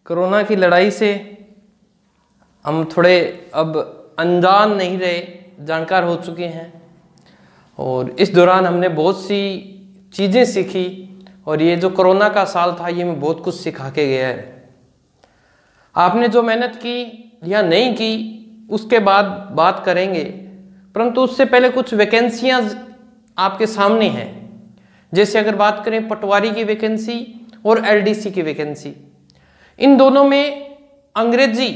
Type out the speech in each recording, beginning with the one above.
Corona की लड़ाई से हम थोड़े अब अनजान नहीं रहे, जानकार हो चुके हैं। और इस दौरान हमने बहुत सी चीज़ें सीखी और ये जो कोरोना का साल था ये हमें बहुत कुछ सिखा के गया है। आपने जो मेहनत की या नहीं की उसके बाद बात करेंगे, परंतु उससे पहले कुछ वैकेंसियाँ आपके सामने हैं। जैसे अगर बात करें पटवारी की वैकेंसी और एलडीसी की वैकेंसी, इन दोनों में अंग्रेजी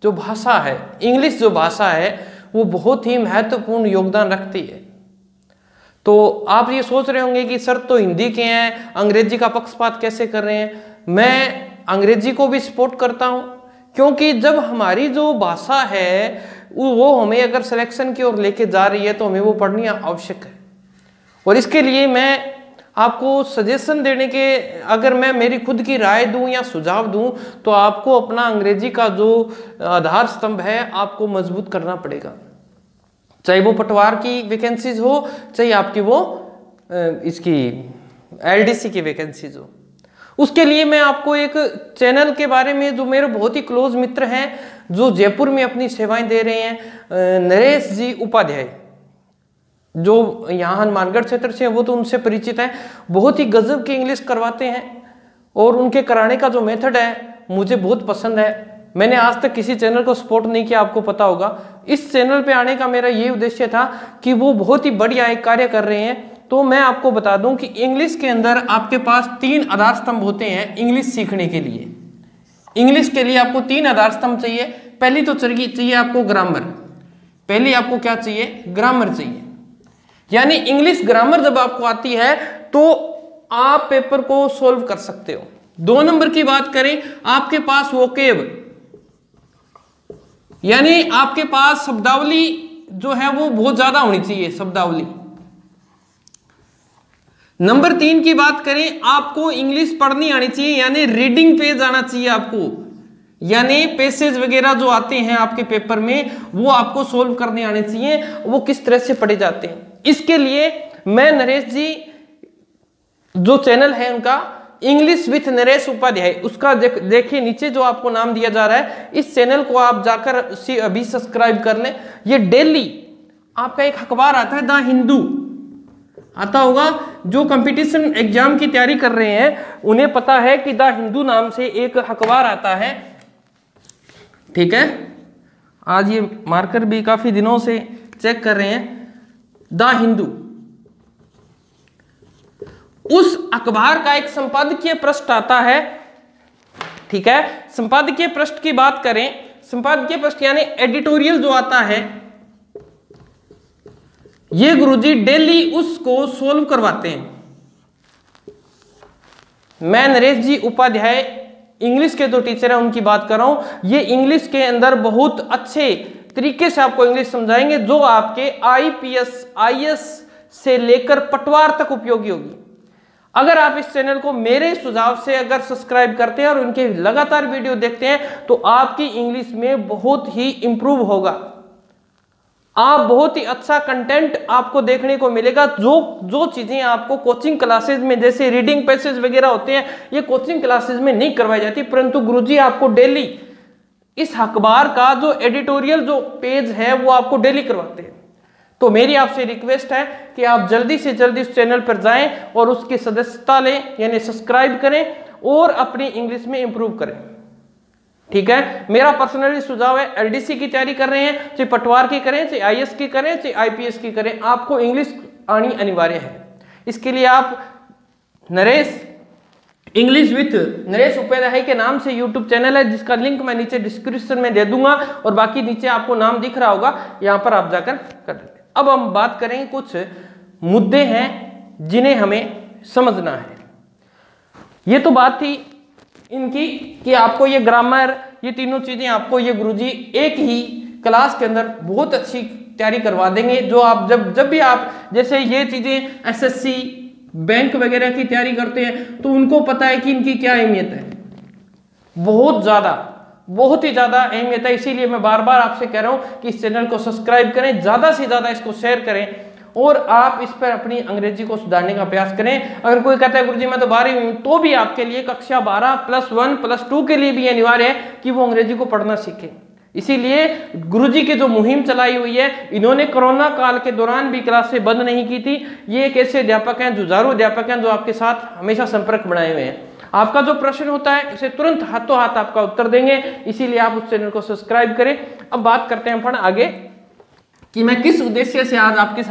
जो भाषा है, इंग्लिश जो भाषा है, वो बहुत ही महत्वपूर्ण योगदान रखती है। तो आप ये सोच रहे होंगे कि सर तो हिंदी के हैं, अंग्रेजी का पक्षपात कैसे कर रहे हैं। मैं अंग्रेजी को भी सपोर्ट करता हूँ, क्योंकि जब हमारी जो भाषा है वो हमें अगर सिलेक्शन की ओर लेके जा रही है तो हमें वो पढ़नी आवश्यक है। और इसके लिए मैं आपको सजेशन देने के, अगर मैं मेरी खुद की राय दूं या सुझाव दूं, तो आपको अपना अंग्रेजी का जो आधार स्तंभ है आपको मजबूत करना पड़ेगा। चाहे वो पटवार की वैकेंसीज हो, चाहे आपकी वो इसकी एलडीसी की वैकेंसीज हो। उसके लिए मैं आपको एक चैनल के बारे में, जो मेरे बहुत ही क्लोज मित्र हैं, जो जयपुर में अपनी सेवाएं दे रहे हैं, नरेश जी उपाध्याय, जो यहाँ हनुमानगढ़ क्षेत्र से हैं, वो तो उनसे परिचित हैं। बहुत ही गजब की इंग्लिश करवाते हैं और उनके कराने का जो मेथड है मुझे बहुत पसंद है। मैंने आज तक किसी चैनल को सपोर्ट नहीं किया, आपको पता होगा। इस चैनल पे आने का मेरा ये उद्देश्य था कि वो बहुत ही बढ़िया एक कार्य कर रहे हैं। तो मैं आपको बता दूं कि इंग्लिश के अंदर आपके पास 3 आधार स्तंभ होते हैं इंग्लिश सीखने के लिए। इंग्लिश के लिए आपको 3 आधार स्तंभ चाहिए। पहली तो चाहिए आपको ग्रामर। पहली आपको क्या चाहिए? ग्रामर चाहिए। यानी इंग्लिश ग्रामर जब आपको आती है तो आप पेपर को सोल्व कर सकते हो। 2 नंबर की बात करें, आपके पास वोकेब, यानी आपके पास शब्दावली जो है वो बहुत ज्यादा होनी चाहिए, शब्दावली। नंबर 3 की बात करें, आपको इंग्लिश पढ़नी आनी चाहिए, यानी रीडिंग पेज आना चाहिए आपको, यानी पैसेज वगैरह जो आते हैं आपके पेपर में वो आपको सोल्व करने आने चाहिए, वो किस तरह से पढ़े जाते हैं। इसके लिए मैं नरेश जी, जो चैनल है उनका इंग्लिश विथ नरेश उपाध्याय, उसका देखिए नीचे जो आपको नाम दिया जा रहा है, इस चैनल को आप जाकर अभी सब्सक्राइब कर लें। ये डेली आपका एक अखबार आता है, द हिंदू, आता होगा। जो कंपटीशन एग्जाम की तैयारी कर रहे हैं उन्हें पता है कि द हिंदू नाम से एक अखबार आता है, ठीक है। आज ये मार्कर भी काफी दिनों से चेक कर रहे हैं, द हिंदू। उस अखबार का एक संपादकीय पृष्ठ आता है, ठीक है। संपादकीय पृष्ठ की बात करें, संपादकीय पृष्ठ यानी एडिटोरियल जो आता है, ये गुरुजी डेली उसको सोल्व करवाते हैं। मैं नरेश जी उपाध्याय इंग्लिश के जो टीचर हैं उनकी बात कर रहा हूं। ये इंग्लिश के अंदर बहुत अच्छे तरीके से आपको इंग्लिश समझाएंगे, जो आपके आईपीएस, आईएएस से लेकर पटवार तक उपयोगी होगी। अगर आप इस चैनल को मेरे सुझाव से अगर सब्सक्राइब करते हैं और उनके लगातार वीडियो देखते हैं तो आपकी इंग्लिश में बहुत ही इंप्रूव होगा। आप बहुत ही अच्छा कंटेंट आपको देखने को मिलेगा। जो चीजें आपको कोचिंग क्लासेस में, जैसे रीडिंग पैसेज वगैरह होते हैं, ये कोचिंग क्लासेस में नहीं करवाई जाती, परंतु गुरुजी आपको डेली इस अखबार का जो एडिटोरियल जो पेज है वो आपको डेली करवाते हैं। तो मेरी आपसे रिक्वेस्ट है कि आप जल्दी से जल्दी उस चैनल पर जाएं और उसकी सदस्यता लें, यानी सब्सक्राइब करें और अपनी इंग्लिश में इंप्रूव करें, ठीक है। मेरा पर्सनली सुझाव है, एलडीसी की तैयारी कर रहे हैं, चाहे पटवार की करें, चाहे आईएएस की करें, चाहे आईपीएस की करें, आपको इंग्लिश आनी अनिवार्य है। इसके लिए आप नरेश, इंग्लिश विथ नरेश उपाध्याय के नाम से यूट्यूब चैनल है, जिसका लिंक मैं नीचे डिस्क्रिप्शन में दे दूंगा, और बाकी नीचे आपको नाम दिख रहा होगा, यहाँ पर आप जाकर कर देते। अब हम बात करें, कुछ मुद्दे हैं जिन्हें हमें समझना है। ये तो बात थी इनकी कि आपको ये ग्रामर, ये तीनों चीजें आपको ये गुरुजी एक ही क्लास के अंदर बहुत अच्छी तैयारी करवा देंगे। जो आप जब भी आप जैसे ये चीजें एसएससी, बैंक वगैरह की तैयारी करते हैं तो उनको पता है कि इनकी क्या अहमियत है, बहुत ही ज्यादा अहमियत है। इसीलिए मैं बार बार आपसे कह रहा हूं कि इस चैनल को सब्सक्राइब करें, ज्यादा से ज्यादा इसको शेयर करें और आप इस पर अपनी अंग्रेजी को सुधारने का प्रयास करें। अगर कोई कहता है गुरुजी मैं तो 12वीं हूं, तो भी आपके लिए कक्षा 12+1+2 के लिए भी अनिवार्य है कि वो अंग्रेजी को पढ़ना सीखे। इसीलिए गुरुजी की जो मुहिम चलाई हुई है, इन्होंने कोरोना काल के दौरान भी क्लासें बंद नहीं की थी। ये एक ऐसे अध्यापक हैं, जुझारू अध्यापक हैं, जो आपके साथ हमेशा संपर्क बनाए हुए हैं। आपका जो प्रश्न होता है उसे तुरंत हाथों हाथ आपका उत्तर देंगे, इसीलिए आप उस चैनल को सब्सक्राइब करें। अब बात करते हैं अपन आगे कि मैं किस उद्देश्य से आज आपके